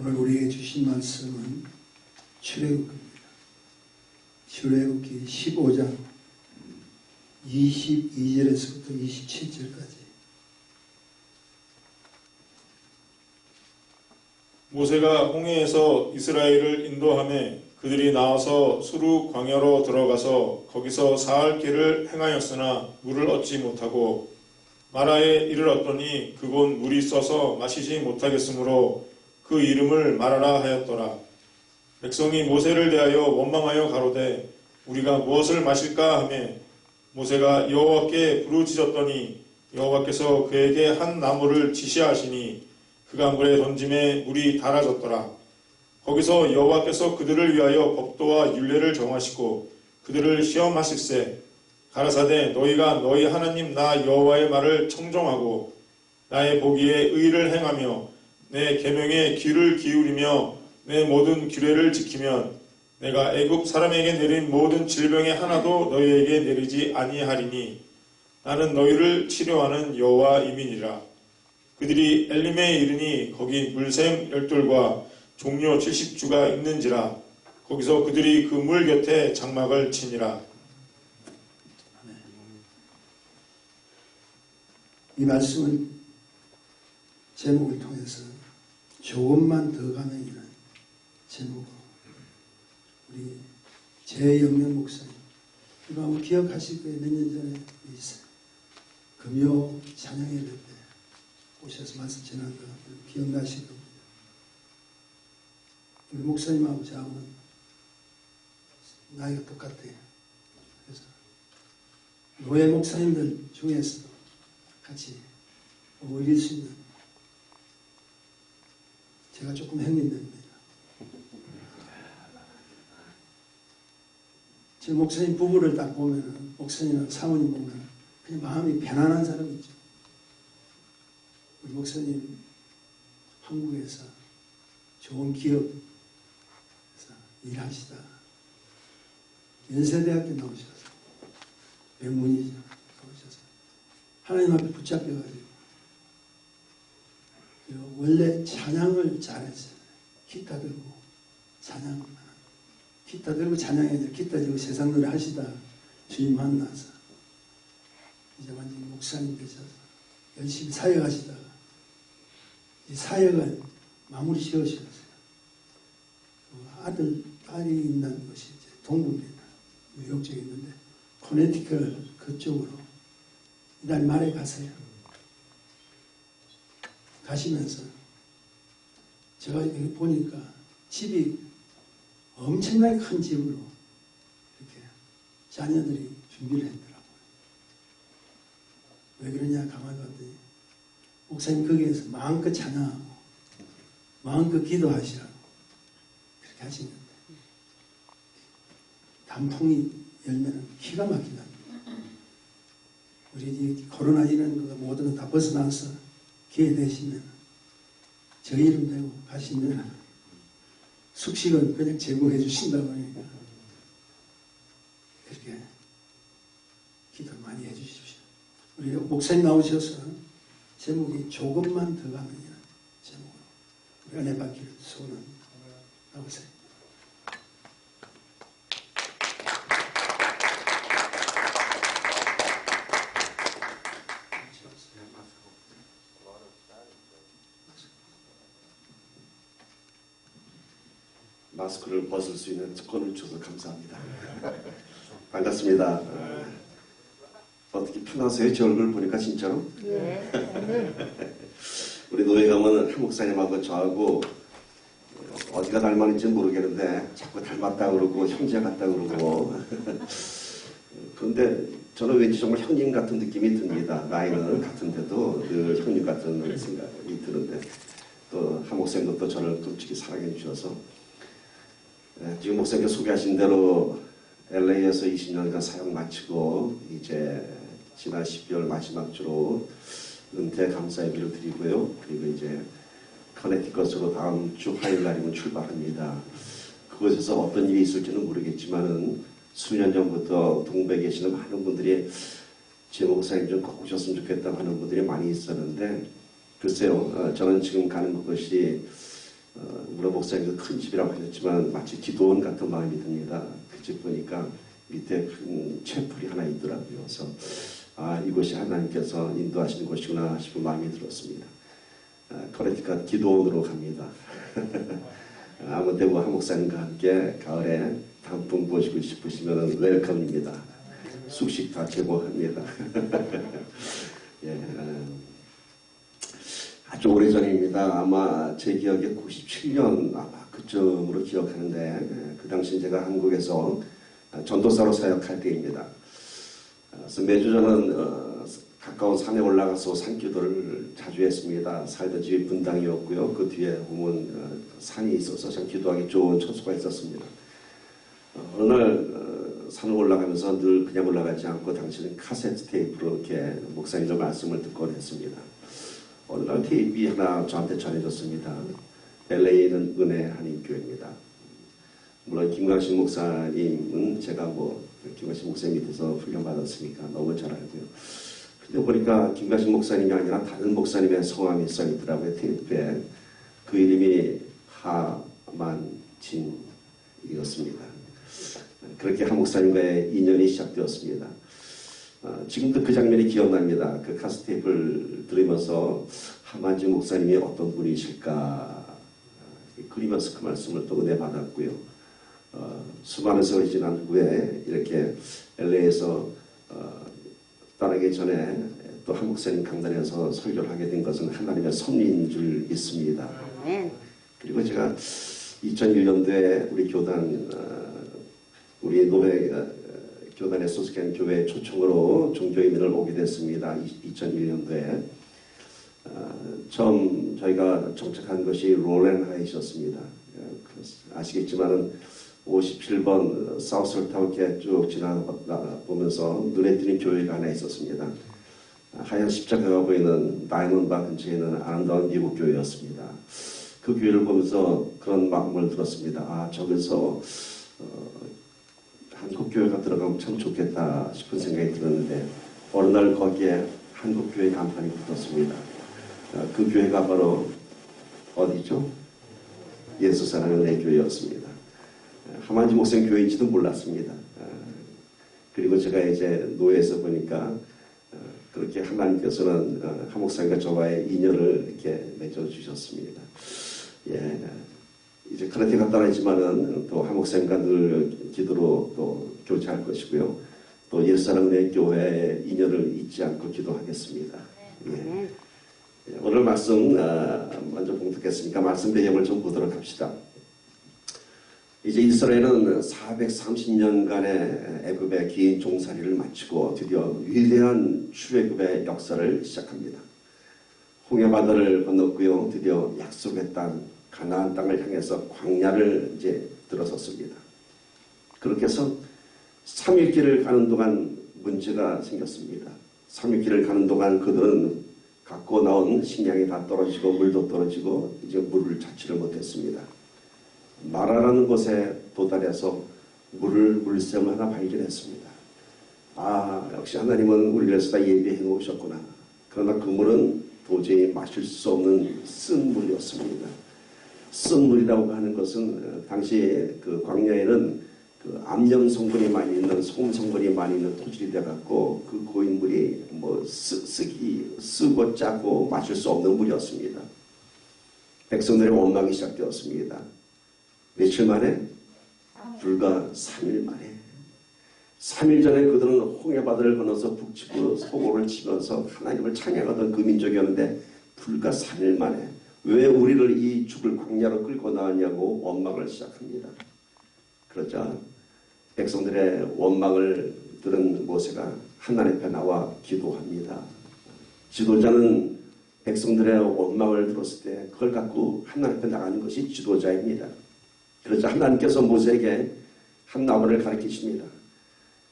오늘 우리에게 주신 말씀은 출애굽기입니다. 출애굽기 15장 22절에서부터 27절까지. 모세가 홍해에서 이스라엘을 인도하며 그들이 나와서 수르 광야로 들어가서 거기서 사흘 길을 행하였으나 물을 얻지 못하고 마라에 이르렀더니 그곳 물이 써서 마시지 못하겠으므로 그 이름을 마라라 하였더라. 백성이 모세를 대하여 원망하여 가로되 우리가 무엇을 마실까 하며 모세가 여호와께 부르짖었더니 여호와께서 그에게 한 나무를 지시하시니 그 강물에 던짐에 물이 달아졌더라. 거기서 여호와께서 그들을 위하여 법도와 율례를 정하시고 그들을 시험하실세 가라사대 너희가 너희 하나님 나 여호와의 말을 청종하고 나의 보기에 의를 행하며 내 계명에 귀를 기울이며 내 모든 규례를 지키면 내가 애굽 사람에게 내린 모든 질병의 하나도 너희에게 내리지 아니하리니 나는 너희를 치료하는 여호와임이니라. 그들이 엘림에 이르니 거기 물샘 12돌과 종려 70주가 있는지라. 거기서 그들이 그 물 곁에 장막을 치니라. 이 말씀은 제목을 통해서 조금만 더 가면이라는 제목으로 우리 제영명 목사님 이거 아마 기억하실 거예요. 몇 년 전에 있어요. 금요 찬양회 때 오셔서 말씀 전한 거 기억나실 겁니다. 우리 목사님하고 저하고는 나이가 똑같아요. 그래서 노예 목사님들 중에서도 같이 어울릴 수 있는 제가 조금 형님입니다. 제 목사님 부부를 딱 보면 목사님이랑 사모님 보면 그냥 마음이 편안한 사람 있죠. 우리 목사님 한국에서 좋은 기업에서 일하시다 연세대학교 나오셔서 백문이죠. 나오셔서 하나님 앞에 붙잡혀가지고 원래 찬양을 잘했어요. 기타 들고 찬양 기타 들고 찬양해야 돼. 기타 들고 세상 노래 하시다 주님 만나서 이제 완전히 목사님 되셔서 열심히 사역하시다가 이 사역을 마무리 지으셨어요. 아들, 딸이 있는 것이 이제 동부입니다. 뉴욕 쪽에 있는데 코네티컷 그쪽으로 이달 말에 가세요. 가시면서 제가 여기 보니까 집이 엄청나게 큰 집으로 이렇게 자녀들이 준비를 했더라고요. 왜 그러냐 가만히 봤더니 목사님 거기에서 마음껏 찬양하고 마음껏 기도하시라고 그렇게 하신 건데 단풍이 열면은 기가 막히다. 우리 이 코로나 이런 거 모든 거 다 벗어나서 기회 되시면 저희 이름 대고 가시면 숙식은 그냥 제공해 주신다고 하니까 그렇게 기도 많이 해 주십시오. 우리 목사님 나오셔서 제목이 조금만 더 가면이라는 제목으로 우리 은혜 받기를 소원합니다. 나오세요. 마스크를 벗을 수 있는 특권을 줘서 감사합니다. 반갑습니다. 어떻게 편하세요? 제 얼굴 보니까 진짜로? 네. 우리 노예 가면 한 목사님하고 저하고 어디가 닮았는지는 모르겠는데 자꾸 닮았다 그러고 형제 같다 그러고 그런데 저는 왠지 정말 형님 같은 느낌이 듭니다. 나이는 같은데도 늘 형님 같은 생각이 드는데 또 한 목사님도 또 저를 솔직히 사랑해 주셔서 지금 목사님께 소개하신 대로 LA에서 20년간 사역 마치고 이제 지난 12월 마지막 주로 은퇴 감사 예배를 드리고요. 그리고 이제 커네티컷으로 다음 주 화요일 날이면 출발합니다. 그곳에서 어떤 일이 있을지는 모르겠지만은 수년 전부터 동백에 계시는 많은 분들이 제 목사님 좀 꼭 오셨으면 좋겠다고 하는 분들이 많이 있었는데 글쎄요. 저는 지금 가는 것이 물론 목사님도 큰 집이라고 하셨지만 마치 기도원 같은 마음이 듭니다. 그 집 보니까 밑에 큰 채플이 하나 있더라고요. 그래서 이곳이 하나님께서 인도하시는 곳이구나 싶은 마음이 들었습니다. 커네티컷 기도원으로 갑니다. 아무 때고 한 목사님과 함께 가을에 단풍 보시고 싶으시면 웰컴입니다. 숙식 다 제공합니다. 예, 아주 오래전입니다. 아마 제 기억에 97년 아마 그쯤으로 기억하는데 그 당시 제가 한국에서 전도사로 사역할 때입니다. 그래서 매주 저는 가까운 산에 올라가서 산기도를 자주 했습니다. 살던 집이 분당이었고요. 그 뒤에 보면 산이 있어서 참 기도하기 좋은 처소가 있었습니다. 어느 날 산을 올라가면서 늘 그냥 올라가지 않고 당시는 카세트 테이프로 이렇게 목사님들 말씀을 듣곤 했습니다. 어느 날 테이프 하나 저한테 전해졌습니다. LA는 은혜 한인교회입니다. 물론 김광식 목사님은 제가 김광식 목사님 밑에서 훈련받았으니까 너무 잘 알고요. 근데 보니까 김광식 목사님이 아니라 다른 목사님의 성함이 써있더라고요. 테이프에. 그 이름이 하만진이었습니다. 그렇게 한 목사님과의 인연이 시작되었습니다. 지금도 그 장면이 기억납니다. 그 카세트테이프를 들으면서 하만진 목사님이 어떤 분이실까 그리면서 그 말씀을 또 은혜 받았고요. 수많은 세월이 지난 후에 이렇게 LA에서 떠나기 전에 또 한 목사님 강단에서 설교를 하게 된 것은 하나님의 섭리인 줄 믿습니다. 그리고 제가 2001년도에 우리 교단 우리 노래 교단에 소속한 교회 초청으로 종교이민을 오게 됐습니다. 2001년도에 처음 저희가 정착한 것이 롤앤하이셨습니다. 아시겠지만은 57번 사우스홀타운께 쭉 지나보면서 눈에 띄는 교회가 하나 있었습니다. 하얀 십자가가 보이는 다이먼바 근처에 있는 아름다운 미국 교회였습니다. 그 교회를 보면서 그런 마음을 들었습니다. 저기서 한국교회가 들어가면 참 좋겠다 싶은 생각이 들었는데 어느 날 거기에 한국교회 간판이 붙었습니다. 그 교회가 바로 어디죠? 예수 사랑하는 내 교회였습니다. 하만진 목사님 교회인지도 몰랐습니다. 그리고 제가 이제 노예에서 보니까 그렇게 하나님께서는 한 목사님과 저와의 인연을 이렇게 맺어주셨습니다. 예, 이제 그렇게 갔다 왔지만은 또 한 목사님과 늘 기도로 또 교제할 것이고요. 또 예수사랑의 교회의 인연을 잊지 않고 기도하겠습니다. 예. 오늘 말씀 먼저 봉독했으니까 말씀 배경을 좀 보도록 합시다. 이제 이스라엘은 430년간의 애굽의 긴 종살이를 마치고 드디어 위대한 출애굽의 역사를 시작합니다. 홍해바다를 건넜고요. 드디어 약속의 땅 가나안 땅을 향해서 광야를 이제 들어섰습니다. 그렇게 해서 3일 길을 가는 동안 문제가 생겼습니다. 3일 길을 가는 동안 그들은 갖고 나온 식량이 다 떨어지고 물도 떨어지고 이제 물을 찾지를 못했습니다. 마라라는 곳에 도달해서 물샘을 하나 발견했습니다. 역시 하나님은 우리를 위해서 다 예비해 놓으셨구나. 그러나 그 물은 도저히 마실 수 없는 쓴 물이었습니다. 쓴 물이라고 하는 것은 당시 그 광야에는 그 암염 성분이 많이 있는 소금 성분이 많이 있는 토질이 돼갖고 그 고인 물이 쓰고 짜고 마실 수 없는 물이었습니다. 백성들의 원망이 시작되었습니다. 며칠 만에? 불과 3일 만에. 3일 전에 그들은 홍해바다를 건너서 북치고 소고를 치면서 하나님을 찬양하던 그 민족이었는데 불과 3일 만에 왜 우리를 이 죽을 광야로 끌고 나왔냐고 원망을 시작합니다. 그러자 백성들의 원망을 들은 모세가 하나님 앞에 나와 기도합니다. 지도자는 백성들의 원망을 들었을 때 그걸 갖고 하나님 앞에 나가는 것이 지도자입니다. 그러자 하나님께서 모세에게 한 나무를 가르치십니다.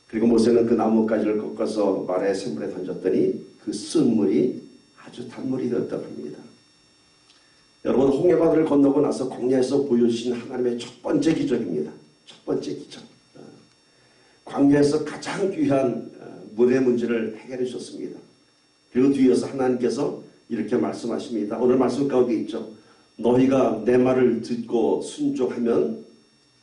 그리고 모세는 그 나뭇가지를 꺾어서 말의 샘물에 던졌더니 그 쓴 물이 아주 단물이 되었다고 합니다. 여러분, 홍해바다를 건너고 나서 광야에서 보여주신 하나님의 첫 번째 기적입니다. 첫 번째 기적. 광야에서 가장 귀한 물의 문제를 해결해 주셨습니다. 그리고 뒤에서 하나님께서 이렇게 말씀하십니다. 오늘 말씀 가운데 있죠. 너희가 내 말을 듣고 순종하면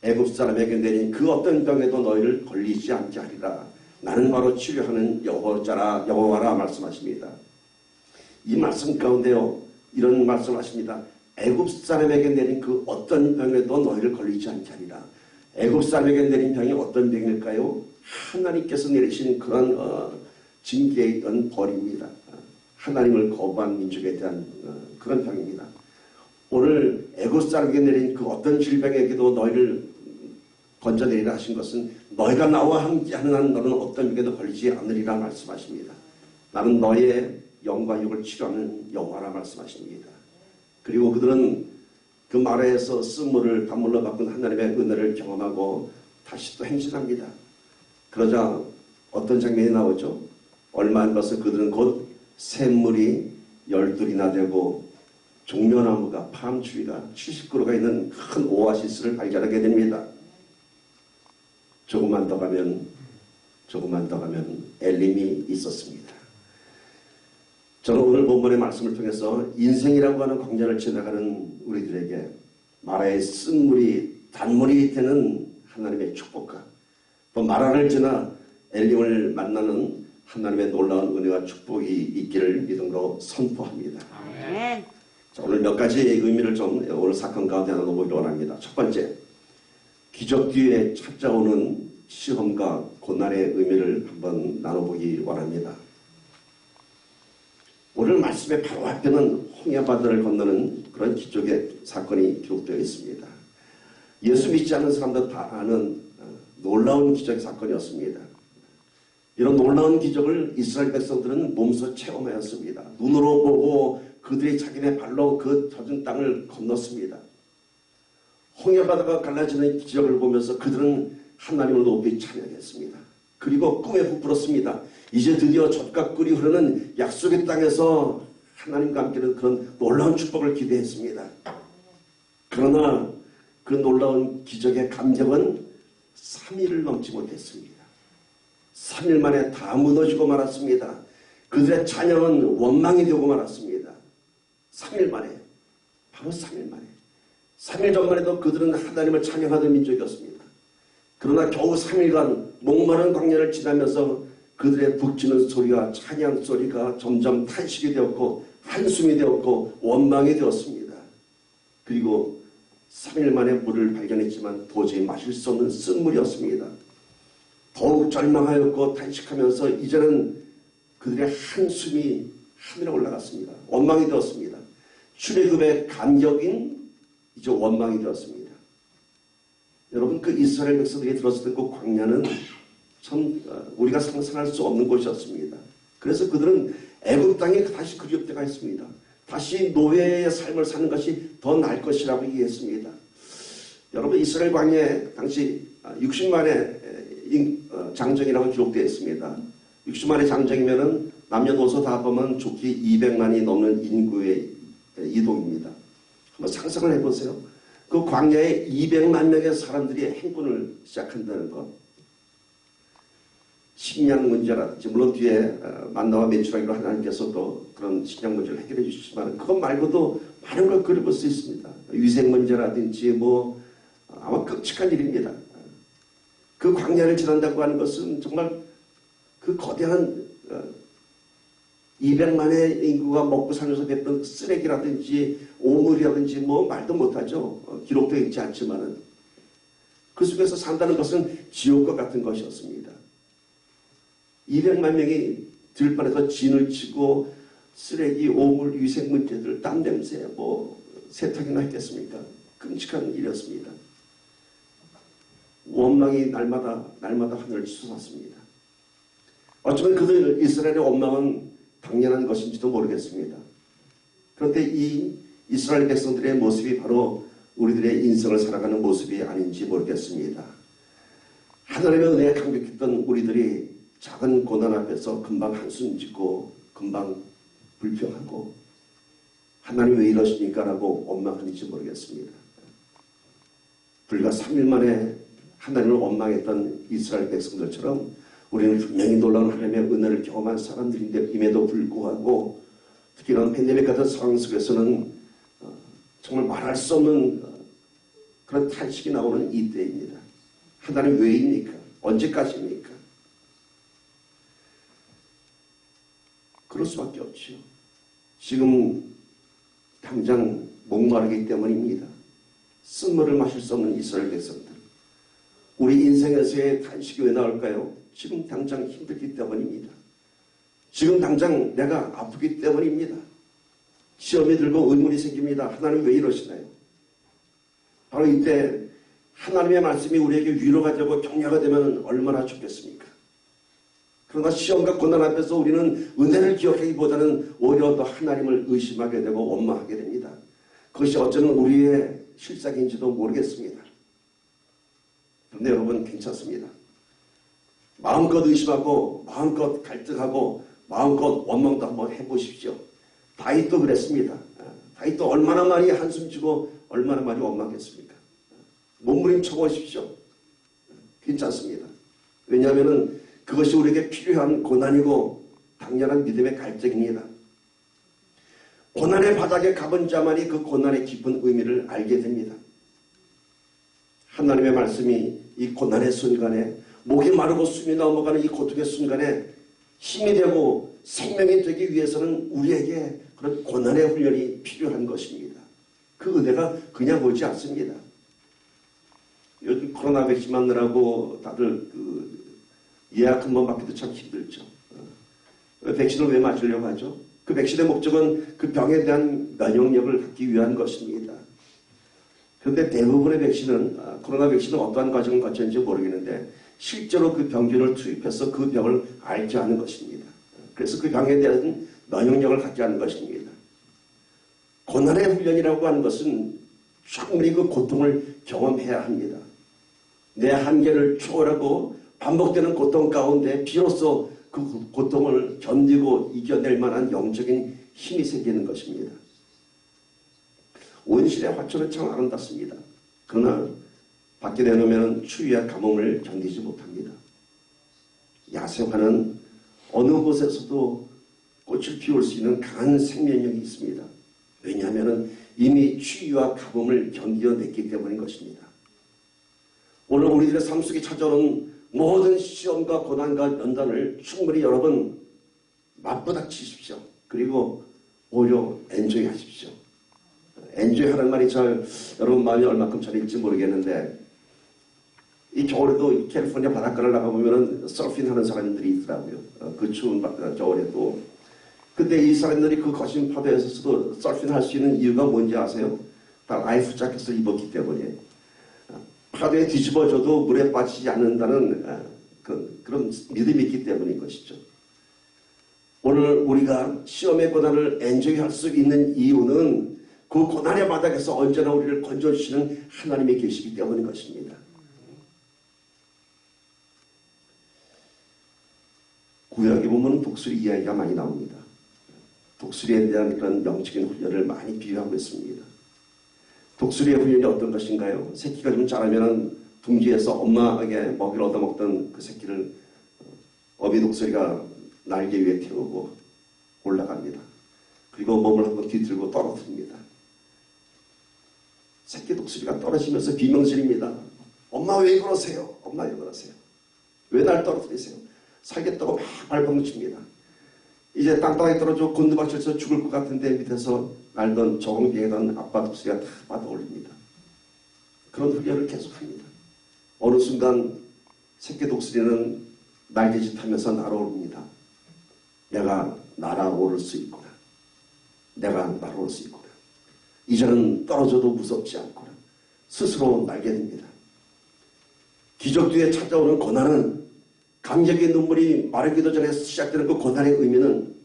애굽 사람에게 내린 그 어떤 병에도 너희를 걸리지 않게 하리라. 나는 바로 치료하는 여호와라 말씀하십니다. 이 말씀 가운데요, 이런 말씀하십니다. 애굽 사람에게 내린 그 어떤 병에도 너희를 걸리지 않게 하리라. 애굽 사람에게 내린 병이 어떤 병일까요? 하나님께서 내리신 그런 징계에 있던 벌입니다. 하나님을 거부한 민족에 대한 그런 병입니다. 오늘 애굽 사람에게 내린 그 어떤 질병에게도 너희를 건져내리라 하신 것은 너희가 나와 함께하는 한 너는 어떤 병에도 걸리지 않으리라 말씀하십니다. 나는 너의 영과 육을 치료하는 여호와라 말씀하십니다. 그리고 그들은 그 마라에서 쓴물을 단물로 바꾼 하나님의 은혜를 경험하고 다시 또 행진합니다. 그러자 어떤 장면이 나오죠? 얼마 안 가서 그들은 곧 샘물이 12이나 되고 종려나무가 팜추위가 70그루가 있는 큰 오아시스를 발견하게 됩니다. 조금만 더 가면 엘림이 있었습니다. 저는 오늘 본문의 말씀을 통해서 인생이라고 하는 광야를 지나가는 우리들에게 마라의 쓴물이 단물이 되는 하나님의 축복과 또 마라를 지나 엘림을 만나는 하나님의 놀라운 은혜와 축복이 있기를 믿음으로 선포합니다. 아멘. 자, 오늘 몇 가지의 의미를 좀 오늘 사건 가운데 나눠보기를 원합니다. 첫 번째, 기적 뒤에 찾아오는 시험과 고난의 의미를 한번 나눠보기 원합니다. 오늘 말씀의 바로 앞에는 홍해바다를 건너는 그런 기적의 사건이 기록되어 있습니다. 예수 믿지 않는 사람들 다 아는 놀라운 기적의 사건이었습니다. 이런 놀라운 기적을 이스라엘 백성들은 몸소 체험하였습니다. 눈으로 보고 그들이 자기네 발로 그 젖은 땅을 건넜습니다. 홍해바다가 갈라지는 기적을 보면서 그들은 하나님을 높이 찬양했습니다. 그리고 꿈에 부풀었습니다. 이제 드디어 젖과 꿀이 흐르는 약속의 땅에서 하나님과 함께는 그런 놀라운 축복을 기대했습니다. 그러나 그 놀라운 기적의 감격은 3일을 넘지 못했습니다. 3일 만에 다 무너지고 말았습니다. 그들의 찬양은 원망이 되고 말았습니다. 3일 만에, 바로 3일 만에. 3일 전만 해도 그들은 하나님을 찬양하던 민족이었습니다. 그러나 겨우 3일간 목마른 광야를 지나면서 그들의 북치는 소리와 찬양 소리가 점점 탄식이 되었고 한숨이 되었고 원망이 되었습니다. 그리고 3일 만에 물을 발견했지만 도저히 마실 수 없는 쓴물이었습니다. 더욱 절망하였고 탄식하면서 이제는 그들의 한숨이 하늘에 올라갔습니다. 원망이 되었습니다. 출애굽의 감격인 이제 원망이 되었습니다. 여러분, 그 이스라엘 백성들이 들었을 때 그 광야는 참 우리가 상상할 수 없는 곳이었습니다. 그래서 그들은 애굽 땅에 다시 그리울 때가 있습니다. 다시 노예의 삶을 사는 것이 더 나을 것이라고 얘기했습니다. 여러분, 이스라엘 광야에 당시 60만의 장정이라고 기록되어 있습니다. 60만의 장정이면은 남녀노소 다 보면 좋기 200만이 넘는 인구의 이동입니다. 한번 상상을 해보세요. 그 광야에 200만 명의 사람들이 행군을 시작한다는 것. 식량 문제라든지, 물론 뒤에 만나와 매출하기로 하나님께서도 그런 식량 문제를 해결해 주시지만 그것 말고도 많은 걸 그려볼 수 있습니다. 위생 문제라든지 아마 끔찍한 일입니다. 그 광야를 지난다고 하는 것은 정말 그 거대한 200만의 인구가 먹고 살면서 뱉던 쓰레기라든지 오물이라든지 말도 못하죠. 기록되어 있지 않지만은 그 속에서 산다는 것은 지옥과 같은 것이었습니다. 200만 명이 들판에서 진을 치고 쓰레기, 오물, 위생 문제들, 땀 냄새, 세탁이나 했겠습니까? 끔찍한 일이었습니다. 원망이 날마다 하늘을 솟았습니다. 어쩌면 그들 이스라엘의 원망은 당연한 것인지도 모르겠습니다. 그런데 이 이스라엘 백성들의 모습이 바로 우리들의 인생을 살아가는 모습이 아닌지 모르겠습니다. 하나님의 은혜에 감격했던 우리들이 작은 고난 앞에서 금방 한숨 짓고 금방 불평하고 하나님 왜 이러십니까? 라고 원망하는지 모르겠습니다. 불과 3일 만에 하나님을 원망했던 이스라엘 백성들처럼 우리는 분명히 놀라운 하나님의 은혜를 경험한 사람들임에도 불구하고 특히 이런 팬데믹 같은 상황 속에서는 정말 말할 수 없는 그런 탄식이 나오는 이때입니다. 하나님 왜입니까? 언제까지입니까? 그럴 수밖에 없지요. 지금 당장 목마르기 때문입니다. 쓴물을 마실 수 없는 이스라엘 백성들. 우리 인생에서의 탄식이 왜 나올까요? 지금 당장 힘들기 때문입니다. 지금 당장 내가 아프기 때문입니다. 시험이 들고 의문이 생깁니다. 하나님 왜 이러시나요? 바로 이때 하나님의 말씀이 우리에게 위로가 되고 격려가 되면 얼마나 좋겠습니까? 그러나 시험과 고난 앞에서 우리는 은혜를 기억하기보다는 오히려 더 하나님을 의심하게 되고 원망하게 됩니다. 그것이 어쩌면 우리의 실상인지도 모르겠습니다. 그런데 여러분 괜찮습니다. 마음껏 의심하고 마음껏 갈등하고 마음껏 원망도 한번 해보십시오. 다윗도 그랬습니다. 다윗도 얼마나 많이 한숨치고 얼마나 많이 원망했습니까? 몸부림쳐 보십시오. 괜찮습니다. 왜냐하면 그것이 우리에게 필요한 고난이고 당연한 믿음의 갈증입니다. 고난의 바닥에 가본 자만이 그 고난의 깊은 의미를 알게 됩니다. 하나님의 말씀이 이 고난의 순간에 목이 마르고 숨이 넘어가는 이 고통의 순간에 힘이 되고 생명이 되기 위해서는 우리에게 그런 고난의 훈련이 필요한 것입니다. 그 은혜가 그냥 오지 않습니다. 요즘 코로나 백신 맞느라고 다들 예약 한 번 받기도 참 힘들죠. 백신을 왜 맞으려고 하죠? 그 백신의 목적은 그 병에 대한 면역력을 갖기 위한 것입니다. 그런데 대부분의 백신은 코로나 백신은 어떠한 과정을 거쳤는지 모르겠는데 실제로 그 병균을 투입해서 그 병을 앓게 하는 것입니다. 그래서 그 병에 대한 면역력을 갖게 하는 것입니다. 고난의 훈련이라고 하는 것은 충분히 그 고통을 경험해야 합니다. 내 한계를 초월하고 반복되는 고통 가운데 비로소 그 고통을 견디고 이겨낼 만한 영적인 힘이 생기는 것입니다. 온실의 화초는 참 아름답습니다. 그러나 밖에 내놓으면 추위와 가뭄을 견디지 못합니다. 야생화는 어느 곳에서도 꽃을 피울 수 있는 강한 생명력이 있습니다. 왜냐하면 이미 추위와 가뭄을 견뎌냈기 때문인 것입니다. 오늘 우리들의 삶 속에 찾아오는 모든 시험과 고난과 연단을 충분히 여러분 맞부닥치십시오. 그리고 오히려 엔조이 하십시오. 엔조이 하는 말이 여러분 마음이 얼마큼 잘일지 모르겠는데 이 겨울에도 캘리포니아 바닷가를 나가보면 서핑 하는 사람들이 있더라고요. 그 추운 겨울에도. 근데 이 사람들이 그 거친 파도에서도 서핑 할 수 있는 이유가 뭔지 아세요? 다 라이프 자켓을 입었기 때문에. 파도에 뒤집어져도 물에 빠지지 않는다는 그런 믿음이 있기 때문인 것이죠. 오늘 우리가 시험의 고난을 엔조이할 수 있는 이유는 그 고난의 바닥에서 언제나 우리를 건져주시는 하나님이 계시기 때문인 것입니다. 구약에 보면 독수리 이야기가 많이 나옵니다. 독수리에 대한 그런 영적인 훈련을 많이 비유하고 있습니다. 독수리의 훈련이 어떤 것인가요? 새끼가 좀 자라면 둥지에서 엄마에게 먹이를 얻어먹던 그 새끼를 어미 독수리가 날개 위에 태우고 올라갑니다. 그리고 몸을 한번 뒤틀고 떨어뜨립니다. 새끼 독수리가 떨어지면서 비명질입니다. 엄마 왜 그러세요? 엄마 왜 그러세요? 왜 날 떨어뜨리세요? 살겠다고 막 발버둥칩니다. 이제 땅바닥에 떨어져 곤두박질해서 죽을 것 같은데 밑에서 날던 저공비에던 아빠 독수리가 다 받아올립니다. 그런 훈련을 계속합니다. 어느 순간 새끼 독수리는 날개짓하면서 날아오릅니다. 내가 날아오를 수 있구나. 내가 날아올 수 있구나. 이제는 떨어져도 무섭지 않구나. 스스로 날게 됩니다. 기적 뒤에 찾아오는 고난은 감격의 눈물이 마르기도 전에 시작되는 그 고난의 의미는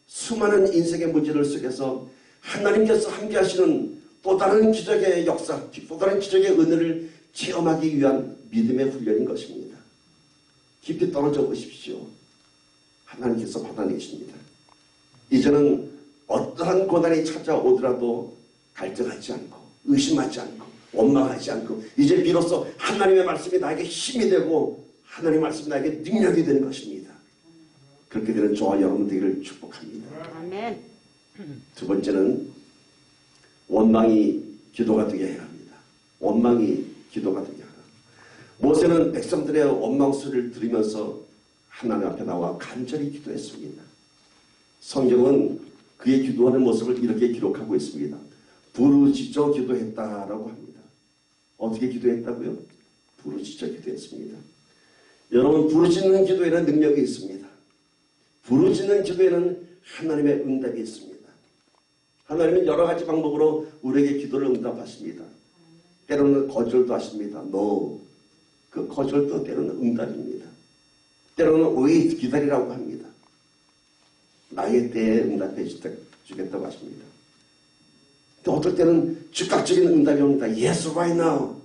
수많은 인생의 문제들 속에서 하나님께서 함께 하시는 또 다른 기적의 역사, 또 다른 기적의 은혜를 체험하기 위한 믿음의 훈련인 것입니다. 깊이 떨어져 보십시오. 하나님께서 받아내십니다. 이제는 어떠한 고난이 찾아오더라도 갈등하지 않고 의심하지 않고 원망하지 않고 이제 비로소 하나님의 말씀이 나에게 힘이 되고 하나님의 말씀이 나에게 능력이 되는 것입니다. 그렇게 되는 저와 여러분 되기를 축복합니다. 아멘. 두 번째는 원망이 기도가 되게 해야 합니다. 원망이 기도가 되게 하라. 모세는 백성들의 원망 소리를 들으면서 하나님 앞에 나와 간절히 기도했습니다. 성경은 그의 기도하는 모습을 이렇게 기록하고 있습니다. 부르짖어 기도했다라고 합니다. 어떻게 기도했다고요? 부르짖어 기도했습니다. 여러분, 부르짖는 기도에는 능력이 있습니다. 부르짖는 기도에는 하나님의 응답이 있습니다. 하나님은 여러 가지 방법으로 우리에게 기도를 응답하십니다. 때로는 거절도 하십니다. No. 그 거절도 때로는 응답입니다. 때로는 wait, 기다리라고 합니다. 나의 때에 응답해 주겠다고 하십니다. 또 어떨 때는 즉각적인 응답이 옵니다. Yes, right now.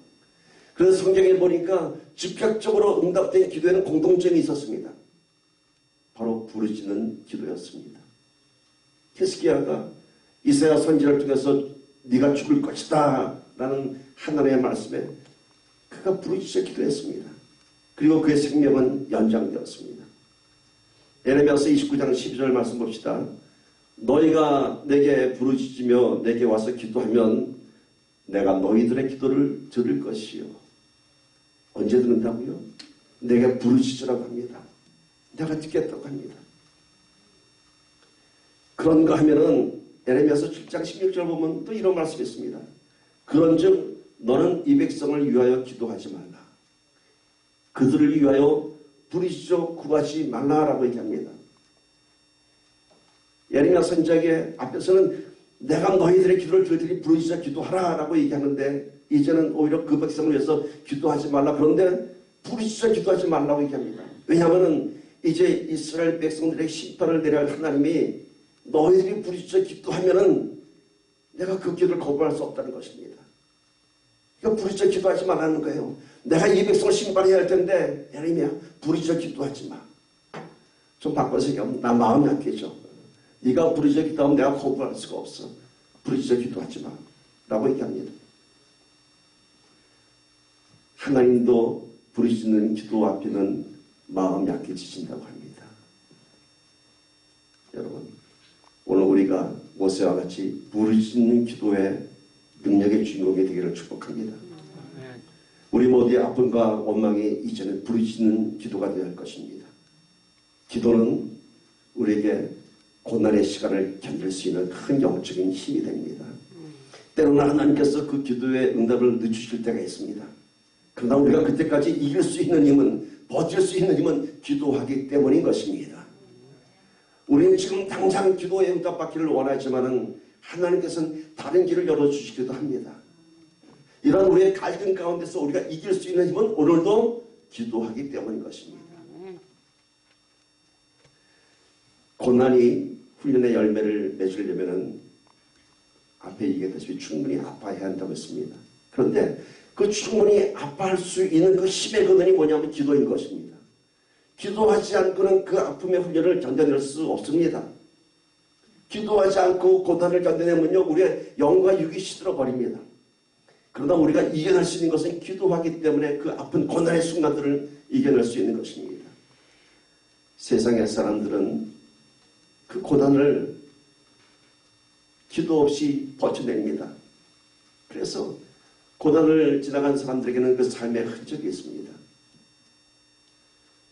그래서 성경에 보니까 즉각적으로 응답된 기도에는 공통점이 있었습니다. 바로 부르짖는 기도였습니다. 히스기야가 이사야 선지자를 통해서 네가 죽을 것이다 라는 하나님의 말씀에 그가 부르짖어 기도했습니다. 그리고 그의 생명은 연장되었습니다. 예레미야서 29장 12절 말씀 봅시다. 너희가 내게 부르짖으며 내게 와서 기도하면 내가 너희들의 기도를 들을 것이요. 언제 듣는다고요? 내게 부르짖으라고 합니다. 내가 듣겠다고 합니다. 그런가 하면은 예레미야서 7장 16절 보면 또 이런 말씀이 있습니다. 그런즉 너는 이 백성을 위하여 기도하지 말라. 그들을 위하여 부르짖어 구하지 말라라고 얘기합니다. 예레미야 선지자의 앞에서는 내가 너희들의 기도를 들으니 부르짖어 기도하라라고 얘기하는데 이제는 오히려 그 백성을 위해서 기도하지 말라. 그런데 부르짖어 기도하지 말라고 얘기합니다. 왜냐하면 이제 이스라엘 백성들에게 심판을 내려야 할 하나님이 너희들이 부르짖어 기도하면은 내가 그 기도를 거부할 수 없다는 것입니다. 그러니까 부르짖어 기도하지 말라는 거예요. 내가 이 백성을 심판해야 할 텐데 예레미야 부르짖어 기도하지 마. 좀 바꿔서 얘기하면 나 마음이 약해져. 네가 부르짖어 기도하면 내가 거부할 수가 없어. 부르짖어 기도하지 마. 라고 얘기합니다. 하나님도 부르짖는 기도 앞에는 마음 약해지신다고 합니다. 여러분, 오늘 우리가 모세와 같이 부르짖는 기도의 능력의 주인공이 되기를 축복합니다. 우리 모두의 아픔과 원망이 이제는 부르짖는 기도가 되어야 할 것입니다. 기도는 우리에게 고난의 시간을 견딜 수 있는 큰 영적인 힘이 됩니다. 때로는 하나님께서 그 기도의 응답을 늦추실 때가 있습니다. 그러나 우리가 그때까지 이길 수 있는 힘은, 버틸 수 있는 힘은 기도하기 때문인 것입니다. 우리는 지금 당장 기도의 응답받기를 원하지만은 하나님께서는 다른 길을 열어주시기도 합니다. 이런 우리의 갈등 가운데서 우리가 이길 수 있는 힘은 오늘도 기도하기 때문인 것입니다. 고난이 훈련의 열매를 맺으려면은 앞에 얘기했다시피 충분히 아파해야 한다고 했습니다. 그런데 그 충분히 아파할 수 있는 그 힘의 근원이 뭐냐면 기도인 것입니다. 기도하지 않고는 그 아픔의 훈련을 견뎌낼 수 없습니다. 기도하지 않고 고난을 견뎌내면요 우리의 영과 육이 시들어버립니다. 그러나 우리가 이겨낼 수 있는 것은 기도하기 때문에 그 아픈 고난의 순간들을 이겨낼 수 있는 것입니다. 세상의 사람들은 그 고난을 기도 없이 버텨냅니다. 그래서 고난을 지나간 사람들에게는 그 삶의 흔적이 있습니다.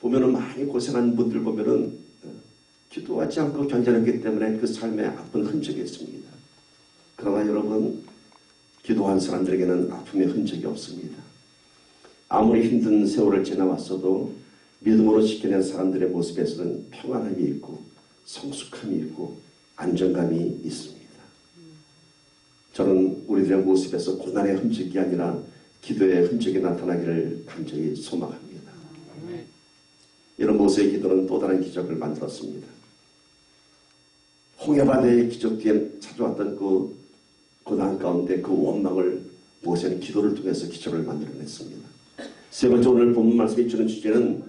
보면은 많이 고생한 분들 보면은 기도하지 않고 견뎌냈기 때문에 그 삶의 아픈 흔적이 있습니다. 그러나 여러분, 기도한 사람들에게는 아픔의 흔적이 없습니다. 아무리 힘든 세월을 지나왔어도 믿음으로 지켜낸 사람들의 모습에서는 평안함이 있고 성숙함이 있고 안정감이 있습니다. 저는 우리들의 모습에서 고난의 흔적이 아니라 기도의 흔적이 나타나기를 간절히 소망합니다. 이런 모세의 기도는 또 다른 기적을 만들었습니다. 홍해바다의 기적 뒤에 찾아왔던 그 고난 가운데 그 원망을 모세는 기도를 통해서 기적을 만들어냈습니다. 세 번째 오늘 본문 말씀이 주는 주제는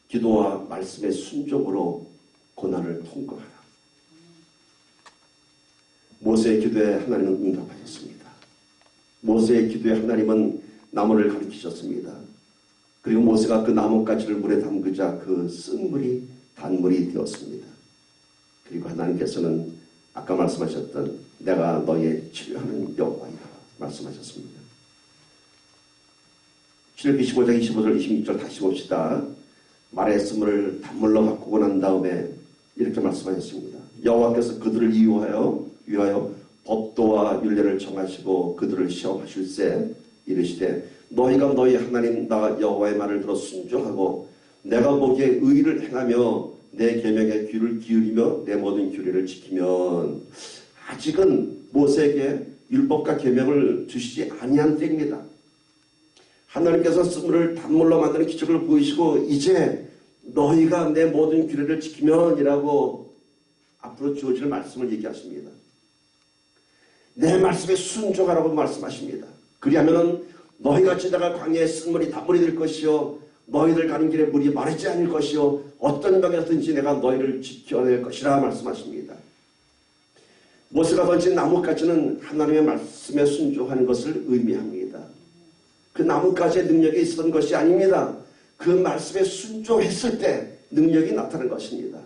기도와 말씀의 순종으로 고난을 통과하라. 모세의 기도에 하나님은 응답하셨습니다. 모세의 기도에 하나님은 나무를 가리키셨습니다. 그리고 모세가 그 나뭇가지를 물에 담그자 그 쓴물이 단물이 되었습니다. 그리고 하나님께서는 아까 말씀하셨던 내가 너의 치료하는 여호와이라 말씀하셨습니다. 출애굽기 15장 25절 26절 다시 봅시다. 말의 쓴물을 단물로 바꾸고 난 다음에 이렇게 말씀하셨습니다. 여호와께서 그들을 위하여 법도와 율례를 정하시고 그들을 시험하실세 이르시되 너희가 너희 하나님 나 여호와의 말을 들어 순종하고 내가 보기에 의를 행하며 내 계명에 귀를 기울이며 내 모든 규례를 지키면 아직은 모세에게 율법과 계명을 주시지 아니한 때입니다. 하나님께서 쓴물을 단물로 만드는 기적을 보이시고 이제 너희가 내 모든 규례를 지키면 이라고 앞으로 주어질 말씀을 얘기하십니다. 내 말씀에 순종하라고 말씀하십니다. 그리하면 너희가 지나갈 광야에 쓴물이 단물이 될 것이요 너희들 가는 길에 물이 마르지 않을 것이요 어떤 방에서든지 내가 너희를 지켜낼 것이라 말씀하십니다. 모세가 던진 나뭇가지는 하나님의 말씀에 순종하는 것을 의미합니다. 그 나뭇가지의 능력이 있었던 것이 아닙니다. 그 말씀에 순종했을 때 능력이 나타난 것입니다.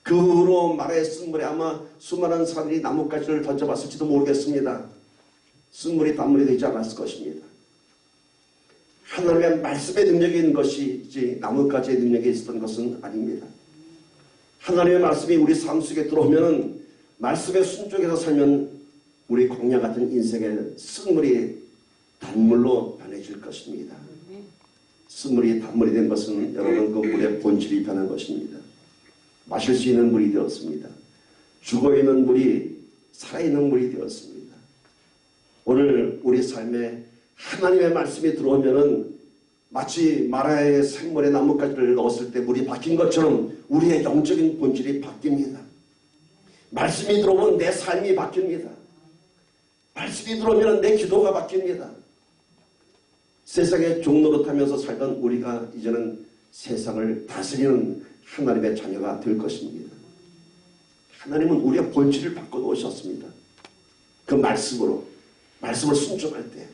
그 후로 마라의 쓴물에 아마 수많은 사람들이 나뭇가지를 던져봤을지도 모르겠습니다. 쓴물이 단물이 되지 않았을 것입니다. 하나님의 말씀의 능력이 있는 것이지 나뭇가지의 능력이 있었던 것은 아닙니다. 하나님의 말씀이 우리 삶 속에 들어오면 말씀에 순종해서 살면 우리 광야 같은 인생의 쓴물이 단물로 변해질 것입니다. 쓴물이 단물이 된 것은 여러분 그 물의 본질이 변한 것입니다. 마실 수 있는 물이 되었습니다. 죽어있는 물이 살아있는 물이 되었습니다. 오늘 우리 삶에 하나님의 말씀이 들어오면은 마치 마라의 생물의 나뭇가지를 넣었을 때 물이 바뀐 것처럼 우리의 영적인 본질이 바뀝니다. 말씀이 들어오면 내 삶이 바뀝니다. 말씀이 들어오면 내 기도가 바뀝니다. 세상의 종노릇하면서 살던 우리가 이제는 세상을 다스리는 하나님의 자녀가 될 것입니다. 하나님은 우리의 본질을 바꿔놓으셨습니다. 그 말씀을 순종할 때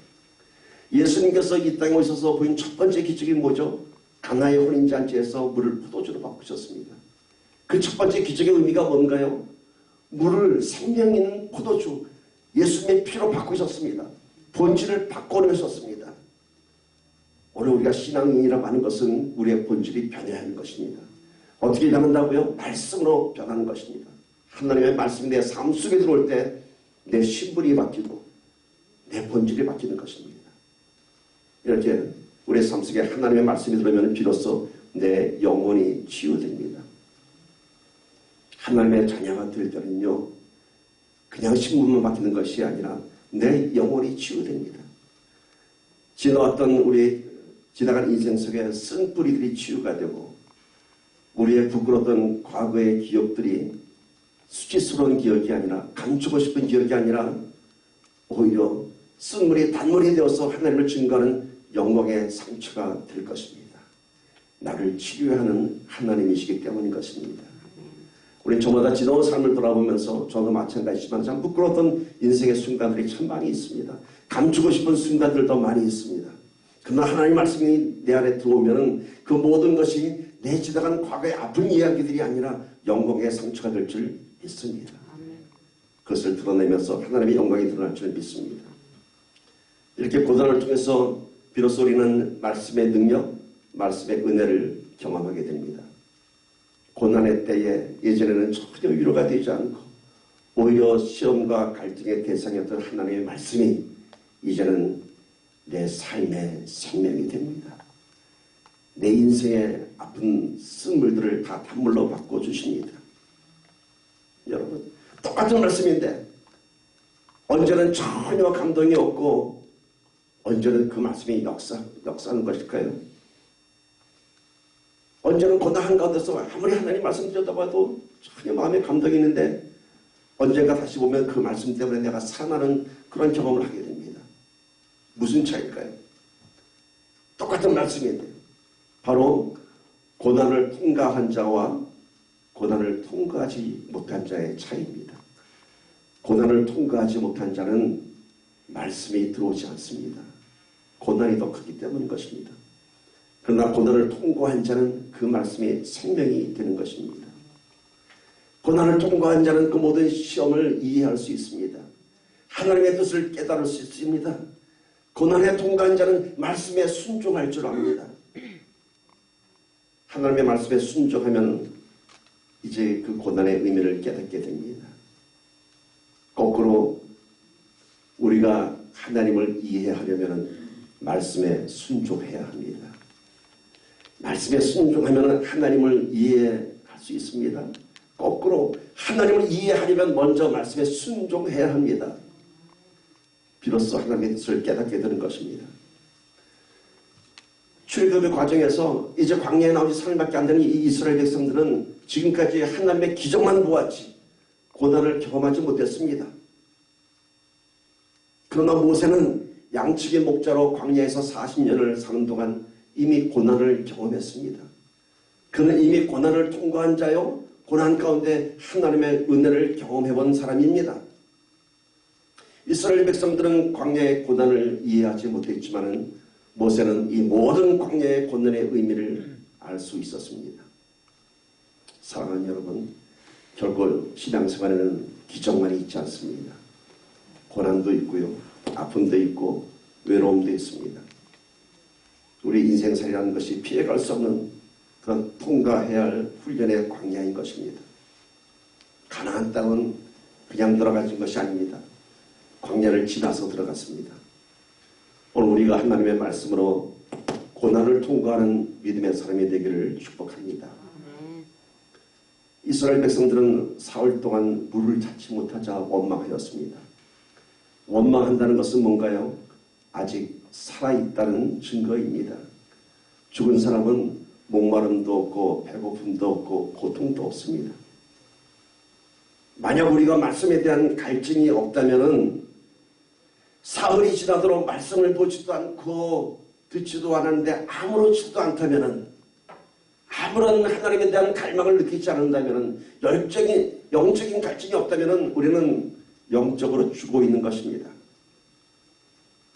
예수님께서 이 땅에 오셔서 보인 첫 번째 기적이 뭐죠? 가나의 혼인잔치에서 물을 포도주로 바꾸셨습니다. 그 첫 번째 기적의 의미가 뭔가요? 물을 생명 있는 포도주 예수님의 피로 바꾸셨습니다. 본질을 바꿔놓으셨습니다. 오늘 우리가 신앙인이라고 하는 것은 우리의 본질이 변해야 하는 것입니다. 어떻게 변한다고요? 말씀으로 변하는 것입니다. 하나님의 말씀이 내 삶 속에 들어올 때 내 신분이 바뀌고 내 본질이 바뀌는 것입니다. 이렇게 우리의 삶 속에 하나님의 말씀이 들어오면 비로소 내 영혼이 치유됩니다. 하나님의 자녀가 될 때는요, 그냥 신분만 바뀌는 것이 아니라 내 영혼이 치유됩니다. 지나간 인생 속에 쓴 뿌리들이 치유가 되고 우리의 부끄러웠던 과거의 기억들이 수치스러운 기억이 아니라 감추고 싶은 기억이 아니라 오히려 쓴물이 단물이 되어서 하나님을 증거하는 영광의 상처가 될 것입니다. 나를 치유하는 하나님이시기 때문인 것입니다. 우리는 저마다 지나온 삶을 돌아보면서 저도 마찬가지지만 참 부끄러웠던 인생의 순간들이 참 많이 있습니다. 감추고 싶은 순간들도 많이 있습니다. 그러나 하나님 말씀이 내 안에 들어오면 그 모든 것이 내 지나간 과거의 아픈 이야기들이 아니라 영광의 상처가 될 줄 믿습니다. 그것을 드러내면서 하나님의 영광이 드러날 줄 믿습니다. 이렇게 고난을 통해서 비로소 우리는 말씀의 능력, 말씀의 은혜를 경험하게 됩니다. 고난의 때에 예전에는 전혀 위로가 되지 않고 오히려 시험과 갈등의 대상이었던 하나님의 말씀이 이제는 내 삶의 생명이 됩니다. 내 인생의 아픈 쓴물들을 다 단물로 바꿔주십니다. 여러분, 똑같은 말씀인데 언제는 전혀 감동이 없고 언제는 그 말씀이 역사하는 것일까요? 언제는 고난 한가운데서 아무리 하나님 말씀 들여다봐도 전혀 마음에 감동이 있는데 언젠가 다시 보면 그 말씀 때문에 내가 살아나는 그런 경험을 하게 됩니다. 무슨 차이일까요? 똑같은 말씀인데 바로 고난을 통과한 자와 고난을 통과하지 못한 자의 차이입니다. 고난을 통과하지 못한 자는 말씀이 들어오지 않습니다. 고난이 더 크기 때문인 것입니다. 그러나 고난을 통과한 자는 그 말씀이 생명이 되는 것입니다. 고난을 통과한 자는 그 모든 시험을 이해할 수 있습니다. 하나님의 뜻을 깨달을 수 있습니다. 고난에 통과한 자는 말씀에 순종할 줄 압니다. 하나님의 말씀에 순종하면 이제 그 고난의 의미를 깨닫게 됩니다. 거꾸로 우리가 하나님을 이해하려면 말씀에 순종해야 합니다. 말씀에 순종하면 하나님을 이해할 수 있습니다. 거꾸로 하나님을 이해하려면 먼저 말씀에 순종해야 합니다. 비로소 하나님의 뜻을 깨닫게 되는 것입니다. 출애굽의 과정에서 이제 광야에 나온 지 3일밖에 안 되는 이 이스라엘 백성들은 지금까지 하나님의 기적만 보았지 고난을 경험하지 못했습니다. 그러나 모세는 양측의 목자로 광야에서 40년을 사는 동안 이미 고난을 경험했습니다. 그는 이미 고난을 통과한 자요, 고난 가운데 하나님의 은혜를 경험해본 사람입니다. 이스라엘 백성들은 광야의 고난을 이해하지 못했지만 모세는 이 모든 광야의 고난의 의미를 알 수 있었습니다. 사랑하는 여러분, 결코 신앙생활에는 기적만이 있지 않습니다. 고난도 있고요, 아픔도 있고 외로움도 있습니다. 우리 인생살이라는 것이 피해갈 수 없는 그런 통과해야 할 훈련의 광야인 것입니다. 가나안 땅은 그냥 들어가진 것이 아닙니다. 광야를 지나서 들어갔습니다. 오늘 우리가 하나님의 말씀으로 고난을 통과하는 믿음의 사람이 되기를 축복합니다. 이스라엘 백성들은 사흘 동안 물을 찾지 못하자 원망하였습니다. 원망한다는 것은 뭔가요? 아직 살아있다는 증거입니다. 죽은 사람은 목마름도 없고 배고픔도 없고 고통도 없습니다. 만약 우리가 말씀에 대한 갈증이 없다면 사흘이 지나도록 말씀을 보지도 않고 듣지도 않았는데 아무렇지도 않다면, 아무런 하나님에 대한 갈망을 느끼지 않는다면, 영적인 갈증이 없다면 우리는 영적으로 죽어 있는 것입니다.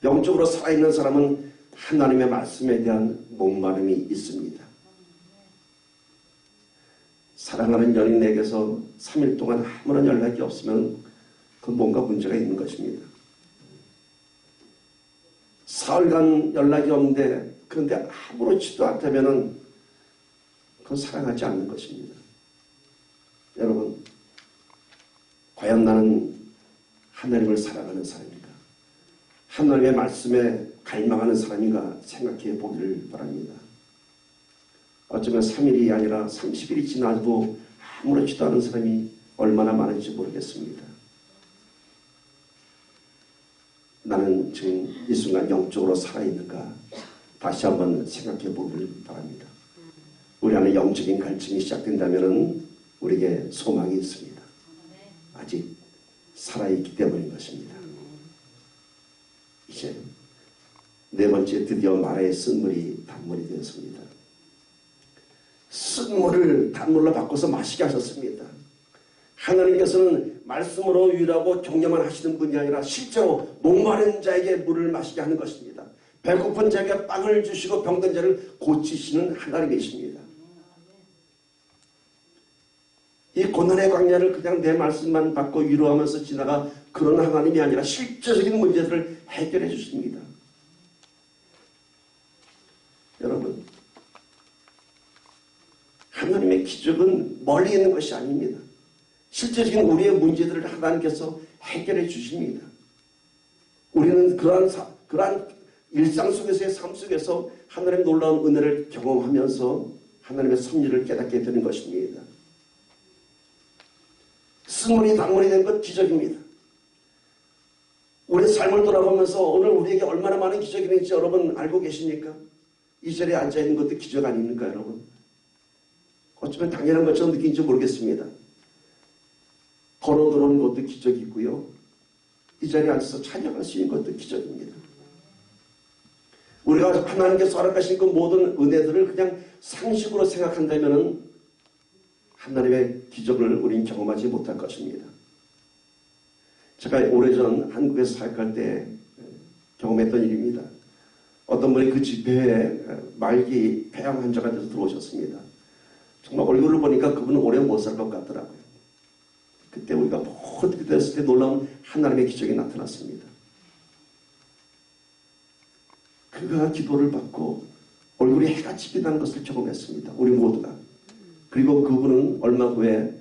영적으로 살아있는 사람은 하나님의 말씀에 대한 목마름이 있습니다. 사랑하는 연인에게서 3일 동안 아무런 연락이 없으면 그건 뭔가 문제가 있는 것입니다. 사흘간 연락이 없는데 그런데 아무렇지도 않다면 그건 사랑하지 않는 것입니다. 여러분, 과연 나는 하나님을 사랑하는 사람인가? 하나님의 말씀에 갈망하는 사람인가 생각해 보기를 바랍니다. 어쩌면 3일이 아니라 30일이 지나도 아무렇지도 않은 사람이 얼마나 많은지 모르겠습니다. 나는 지금 이 순간 영적으로 살아있는가 다시 한번 생각해 보기를 바랍니다. 우리 안에 영적인 갈증이 시작된다면 우리에게 소망이 있습니다. 아직 살아있기 때문인 것입니다. 이제 네 번째, 드디어 마라의 쓴물이 단물이 되었습니다. 쓴물을 단물로 바꿔서 마시게 하셨습니다. 하나님께서는 말씀으로 유일하고 경험만 하시는 분이 아니라 실제로 목마른 자에게 물을 마시게 하는 것입니다. 배고픈 자에게 빵을 주시고 병든 자를 고치시는 하나님이십니다. 이 고난의 광야를 그냥 내 말씀만 받고 위로하면서 지나가 그런 하나님이 아니라 실제적인 문제들을 해결해 주십니다. 여러분, 하나님의 기적은 멀리 있는 것이 아닙니다. 실제적인 우리의 문제들을 하나님께서 해결해 주십니다. 우리는 그러한 일상 속에서의 삶 속에서 하나님의 놀라운 은혜를 경험하면서 하나님의 섭리를 깨닫게 되는 것입니다. 쓴물이 단물이 된 것 기적입니다. 우리 삶을 돌아보면서 오늘 우리에게 얼마나 많은 기적이 있는지 여러분 알고 계십니까? 이 자리에 앉아있는 것도 기적 아닙니까, 여러분? 어쩌면 당연한 것처럼 느끼는지 모르겠습니다. 걸어 들어오는 것도 기적이고요. 이 자리에 앉아서 찬양할 수 있는 것도 기적입니다. 우리가 하나님께서 허락하신 그 모든 은혜들을 그냥 상식으로 생각한다면 하나님의 기적을 우리는 경험하지 못할 것입니다. 제가 오래전 한국에서 사역할 때 경험했던 일입니다. 어떤 분이 그 집회에 말기 폐암 환자가 돼서 들어오셨습니다. 정말 얼굴을 보니까 그분은 오래 못 살 것 같더라고요. 그때 우리가 모두 됐을 때 놀라운 하나님의 기적이 나타났습니다. 그가 기도를 받고 얼굴에 해가 지빈다는 것을 경험했습니다. 우리 모두가. 그리고 그분은 얼마 후에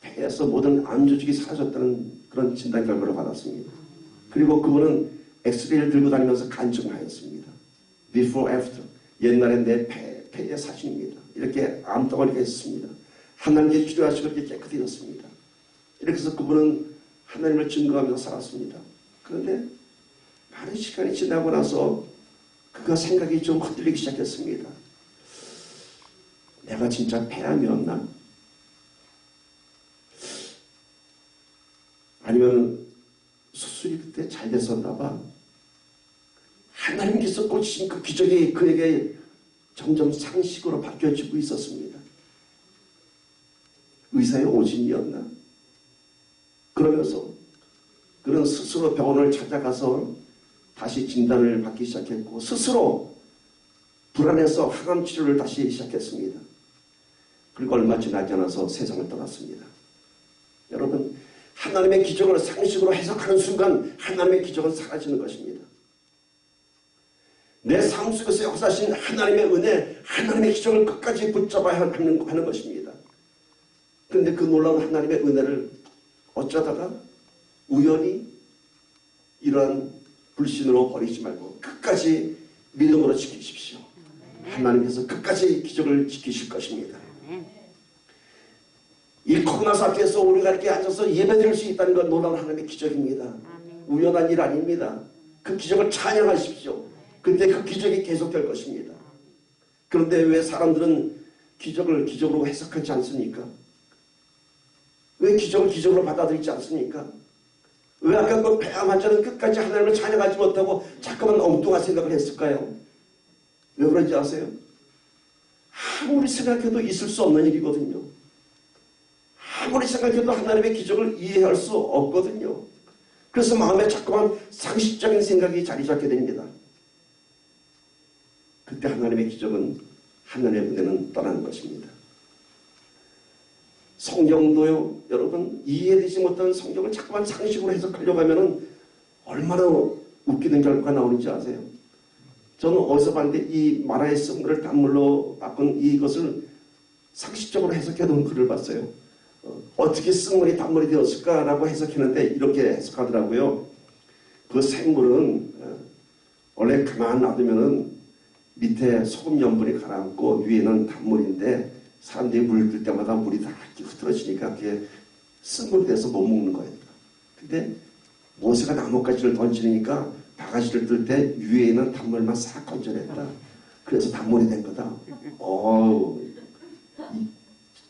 폐에서 모든 암 조직이 사라졌다는 그런 진단 결과를 받았습니다. 그리고 그분은 엑스레이를 들고 다니면서 간증하였습니다. Before, after. 옛날에 내 폐의 사진입니다. 이렇게 암덩어리가 있습니다. 하나님께 치료하시고 이렇게 깨끗해졌습니다. 이렇게 해서 그분은 하나님을 증거하면서 살았습니다. 그런데 많은 시간이 지나고 나서 그가 생각이 좀 흔들리기 시작했습니다. 내가 진짜 폐암이었나? 아니면 수술이 그때 잘 됐었나 봐. 하나님께서 꽂으신 그 기적이 그에게 점점 상식으로 바뀌어지고 있었습니다. 의사의 오진이었나? 그러면서 그는 스스로 병원을 찾아가서 다시 진단을 받기 시작했고 스스로 불안해서 항암 치료를 다시 시작했습니다. 그리고 얼마 지나지 않아서 세상을 떠났습니다. 여러분, 하나님의 기적을 상식으로 해석하는 순간 하나님의 기적은 사라지는 것입니다. 내 삶 속에서 역사하신 하나님의 은혜, 하나님의 기적을 끝까지 붙잡아야 하는 것입니다. 그런데 그 놀라운 하나님의 은혜를 어쩌다가 우연히 이러한 불신으로 버리지 말고 끝까지 믿음으로 지키십시오. 하나님께서 끝까지 기적을 지키실 것입니다. 이 코로나 사태에서 우리가 이렇게 앉아서 예배드릴 수 있다는 건 놀라운 하나님의 기적입니다. 우연한 일 아닙니다. 그 기적을 찬양하십시오. 근데 그 기적이 계속될 것입니다. 그런데 왜 사람들은 기적을 기적으로 해석하지 않습니까? 왜 기적을 기적으로 받아들이지 않습니까? 왜 아까 그 폐암 환자는 끝까지 하나님을 찬양하지 못하고 자꾸만 엉뚱한 생각을 했을까요? 왜 그런지 아세요? 아무리 생각해도 있을 수 없는 일이거든요. 아무리 생각해도 하나님의 기적을 이해할 수 없거든요. 그래서 마음에 자꾸만 상식적인 생각이 자리 잡게 됩니다. 그때 하나님의 기적은, 하나님의 은혜는 떠나는 것입니다. 성경도요, 여러분, 이해되지 못하는 성경을 자꾸만 상식으로 해석하려고 하면 얼마나 웃기는 결과가 나오는지 아세요? 저는 어디서 봤는데 이 마라의 쓴물을 단물로 바꾼 이것을 상식적으로 해석해 놓은 글을 봤어요. 어떻게 쓴물이 단물이 되었을까라고 해석했는데 이렇게 해석하더라고요. 그 생물은 원래 가만 놔두면은 밑에 소금 염분이 가라앉고 위에는 단물인데 사람들이 물 뜰 때마다 물이 다 흐트러지니까 그게 쓴물이 돼서 못 먹는 거예요. 근데 모세가 나뭇가지를 던지니까 바가지를 뜰 때 위에 있는 단물만 싹 건져냈다. 그래서 단물이 된 거다.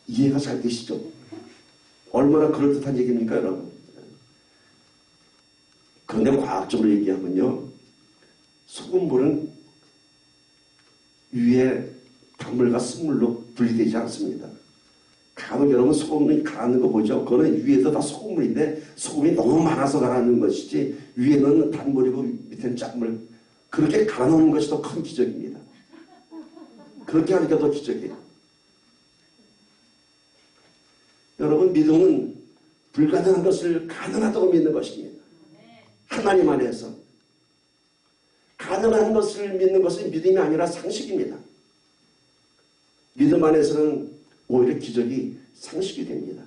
이해가 잘 되시죠? 얼마나 그럴듯한 얘기입니까, 여러분? 그런데 과학적으로 얘기하면요, 소금물은 위에 단물과 쓴물로 분리되지 않습니다. 간혹 여러분 소금이 가라앉는 거 보죠? 그거는 위에도 다 소금물인데 소금이 너무 많아서 가라앉는 것이지 위에는 단물이고 밑에는 짠물. 그렇게 갈아놓는 것이 더 큰 기적입니다. 그렇게 하니까 더 기적이에요. 여러분, 믿음은 불가능한 것을 가능하다고 믿는 것입니다. 하나님 안에서 가능한 것을 믿는 것은 믿음이 아니라 상식입니다. 믿음 안에서는 오히려 기적이 상식이 됩니다.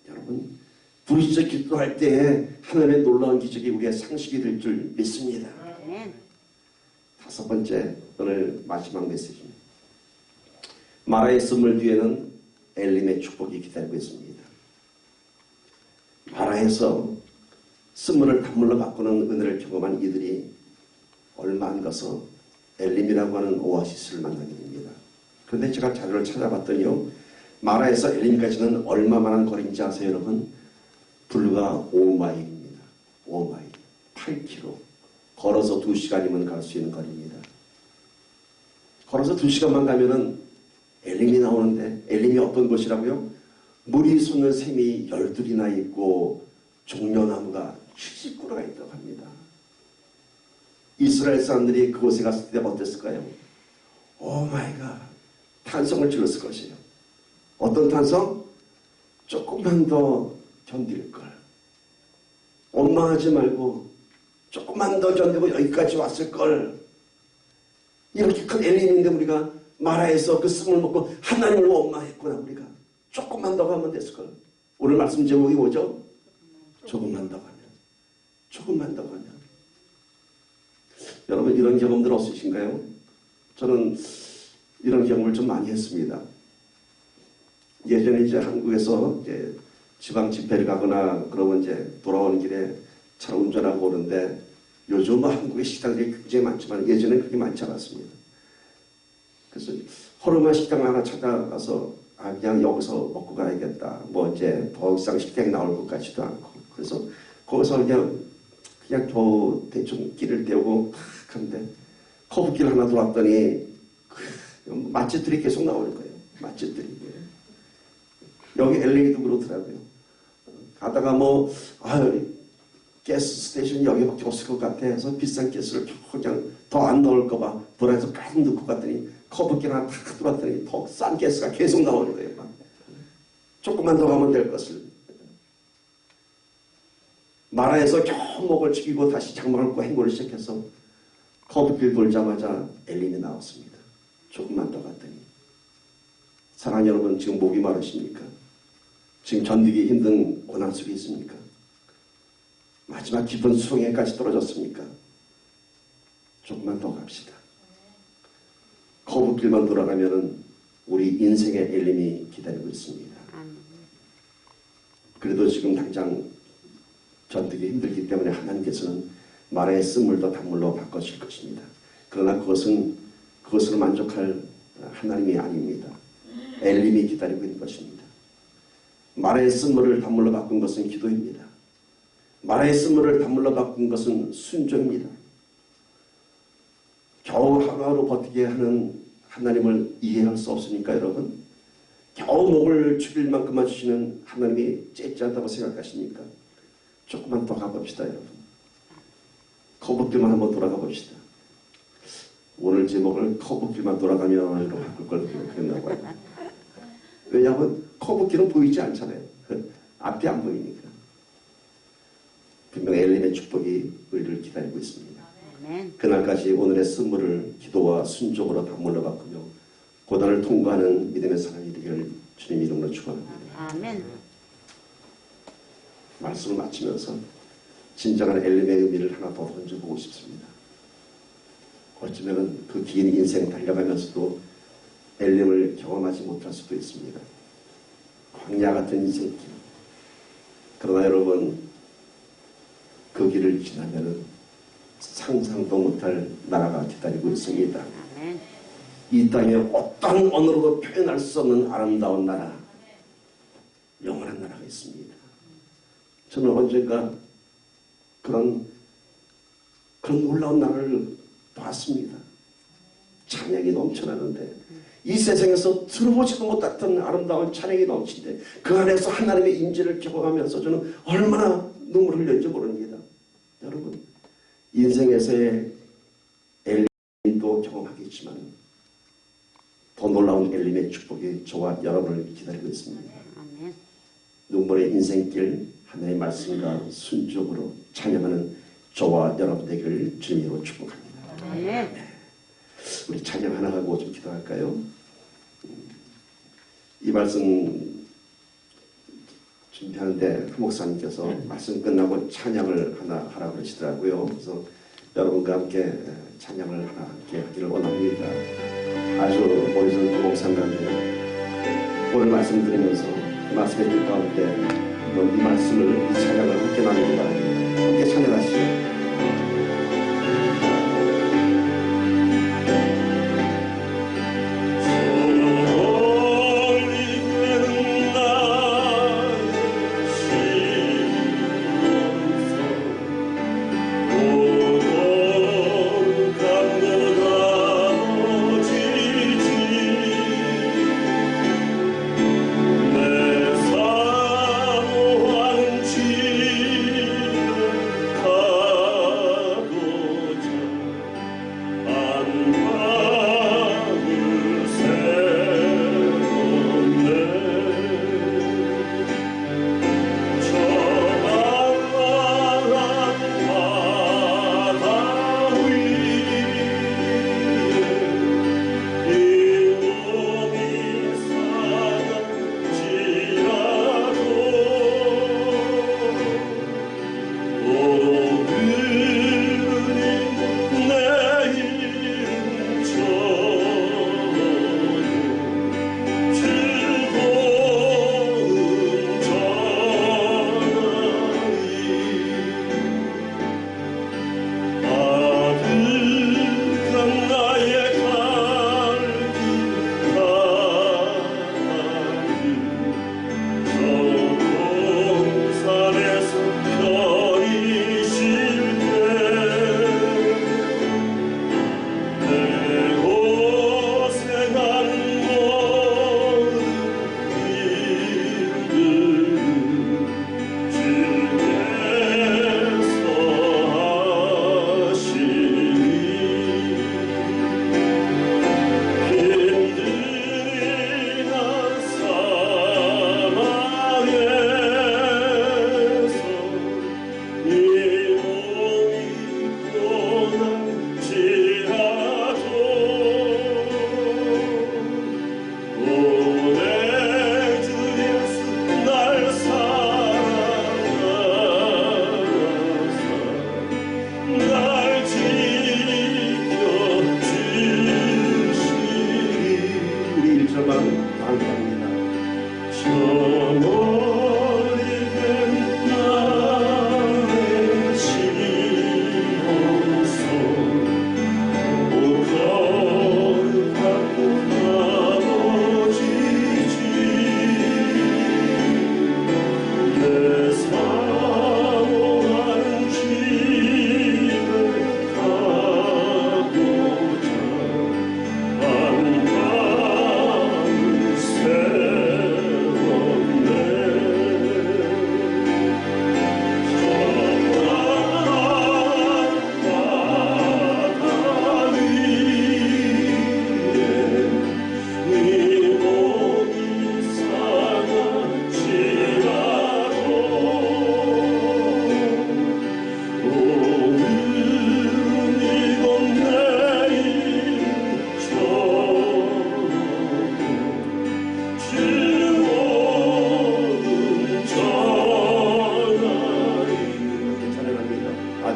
여러분, 부르짖어 기도할 때에 하나님의 놀라운 기적이 우리의 상식이 될 줄 믿습니다. 다섯 번째, 오늘 마지막 메시지입니다. 마라의 쓴물 뒤에는 엘림의 축복이 기다리고 있습니다. 마라에서 쓴물을 단물로 바꾸는 은혜를 경험한 이들이 얼마 안 가서 엘림이라고 하는 오아시스를 만나게 됩니다. 그런데 제가 자료를 찾아봤더니요, 마라에서 엘림까지는 얼마만한 거리인지 아세요, 여러분? 불과 5마일입니다. 5마일. 8km. 걸어서 2시간이면 갈 수 있는 거리입니다. 걸어서 2시간만 가면은 엘림이 나오는데, 엘림이 어떤 곳이라고요? 물이 솟는 샘이 12이나 있고 종려나무가 70그루가 있다고 합니다. 이스라엘 사람들이 그곳에 갔을 때 어땠을까요? 오 마이 갓, 탄성을 질렀을 것이에요. 어떤 탄성? 조금만 더 견딜 걸. 원망하지 말고 조금만 더 견디고 여기까지 왔을 걸. 이렇게 큰 엘림인데 우리가 마라에서 그 씀을 먹고 하나님을 원망했구나. 우리가 조금만 더 가면 됐을 걸. 오늘 말씀 제목이 뭐죠? 조금만 더 가면. 조금만 더 가면. 여러분 이런 경험들 없으신가요? 저는 이런 경험을 좀 많이 했습니다. 예전에 이제 한국에서 이제 지방 집회를 가거나 그러면 이제 돌아오는 길에 차 운전하고 오는데 요즘 한국의 식당들이 굉장히 많지만 예전에는 그렇게 많지 않았습니다. 그래서 허름한 식당 하나 찾아가서 그냥 여기서 먹고 가야겠다. 뭐 이제 더 이상 식당이 나올 것 같지도 않고 그래서 거기서 그냥 저 대충 길을 떼고 탁 하는데 커브길 하나 들어왔더니 맛집들이 계속 나오는 거예요. 맛집들이. 여기 LA도 그렇더라고요. 가다가 뭐 가스 스테이션 여기밖에 없을 것 같아 해서 비싼 가스를 그냥 더 안 넣을까 봐 돌아서 가득 넣고 갔더니 커브길 하나 탁 들어왔더니 더 싼 가스가 계속 나오는 거예요. 막. 조금만 더 가면 될 것을. 마라에서 겨우 목을 죽이고 다시 장막을 고 행군을 시작해서 커브길 돌자마자 엘림이 나왔습니다. 조금만 더 갔더니. 사랑하는 여러분, 지금 목이 마르십니까? 지금 견디기 힘든 고난 속에 있습니까? 마지막 깊은 수렁에까지 떨어졌습니까? 조금만 더 갑시다. 커브길만 돌아가면은 우리 인생의 엘림이 기다리고 있습니다. 그래도 지금 당장 견디기 힘들기 때문에 하나님께서는 마라의 쓴물도 단물로 바꿔줄 것입니다. 그러나 그것으로 만족할 하나님이 아닙니다. 엘림이 기다리고 있는 것입니다. 마라의 쓴물을 단물로 바꾼 것은 기도입니다. 마라의 쓴물을 단물로 바꾼 것은 순종입니다. 겨우 하루하루 버티게 하는 하나님을 이해할 수 없으니까 여러분, 겨우 목을 죽일 만큼만 주시는 하나님이 째째하다고 생각하십니까? 조금만 더 가봅시다 여러분. 커브길만 한번 돌아가 봅시다. 오늘 제목을 커브길만 돌아가면으로 바꿀 걸 그랬나 봐요. 왜냐하면 커브길은 보이지 않잖아요. 앞이 안 보이니까. 분명 엘림의 축복이 우리를 기다리고 있습니다. 그날까지 오늘의 선물을 기도와 순종으로 단물로 바꾸며 고난을 통과하는 믿음의 사람이 되기를 주님 이름으로 축원합니다. 아멘. 말씀을 마치면서 진정한 엘림의 의미를 하나 더 던져보고 싶습니다. 어쩌면 그 긴 인생 달려가면서도 엘림을 경험하지 못할 수도 있습니다. 광야 같은 인생길. 그러나 여러분, 그 길을 지나면 상상도 못할 나라가 기다리고 있습니다. 아멘. 이 땅에 어떤 언어로도 표현할 수 없는 아름다운 나라, 영원한 나라가 있습니다. 저는 언젠가 그런 놀라운 나라를 봤습니다. 찬양이 넘쳐나는데 이 세상에서 들어보지도 못했던 아름다운 찬양이 넘치는데 그 안에서 하나님의 임재를 경험하면서 저는 얼마나 눈물을 흘렸는지 모릅니다. 여러분, 인생에서의 엘림도 경험하겠지만 더 놀라운 엘림의 축복이 저와 여러분을 기다리고 있습니다. 아멘. 눈물의 인생길 하나님의 말씀과 순종으로 찬양하는 저와 여러분 되기를 주님으로 축복합니다. 아멘. 우리 찬양 하나 하고 좀 기도할까요? 이 말씀 준비하는데 한 목사님께서 말씀 끝나고 찬양을 하나 하라고 그러시더라고요. 그래서 여러분과 함께 찬양을 하나 함께 하기를 원합니다. 아주 오래전 목사님과 오늘 말씀드리면서 그 말씀의 뜻 가운데 이 말씀을, 이 찬양을 함께 나누기 바랍니다. 함께 찬양하시죠.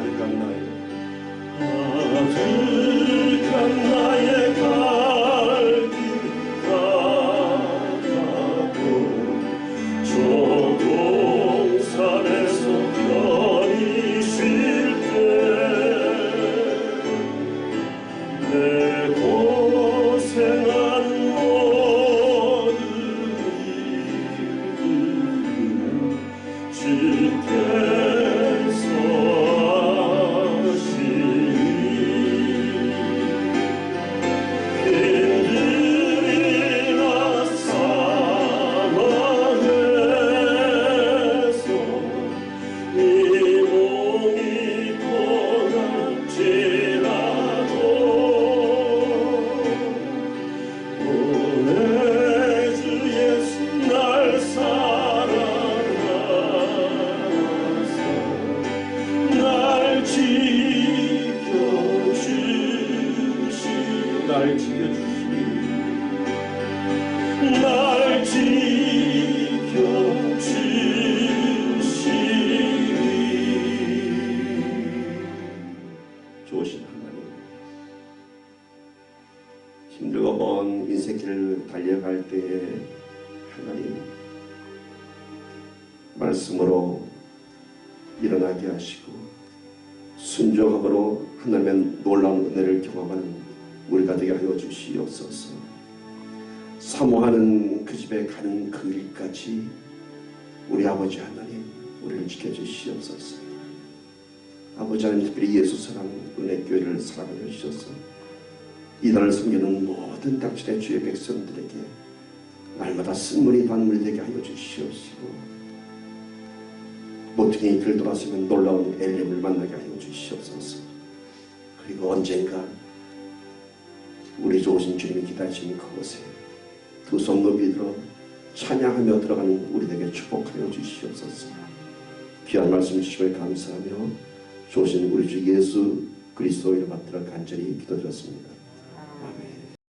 가득한 나의 가득한 나의 갈길 가다고 저 동산에서 편히 쉴 때 내 고생한 모든 일들을 주께서 하시니 힘들이나 사망해서 이 몸이 떠날지라도 오늘 주 예수 날 사랑하사 날 지켜주시 날 지켜주시니 좋으신 하나님, 힘들고 먼 인생길을 달려갈 때에 하나님 말씀으로 일어나게 하시고 순종함으로 하나님의 놀라운 은혜를 경험하는 우리가 되게 하여 주시옵소서. 사모하는 그 집에 가는 그 일까지 우리 아버지 하나님 우리를 지켜주시옵소서. 아버지 하나님 특별히 예수 사랑 은혜교회를 사랑하여 주셔서 이달을 섬기는 모든 당신의 주의 백성들에게 날마다 승문이 반문이 되게 하여 주시옵시고 모퉁이 길 돌아서면 놀라운 엘림을 만나게 하여 주시옵소서. 그리고 언젠가 우리 좋으신 주님이 기다리시는 그곳에 두 손 높이 들어 찬양하며 들어가는 우리에게 축복하여 주시옵소서. 귀한 말씀 주심을 감사하며 좋으신 우리 주 예수 그리스도 이름 받들어 간절히 기도드렸습니다.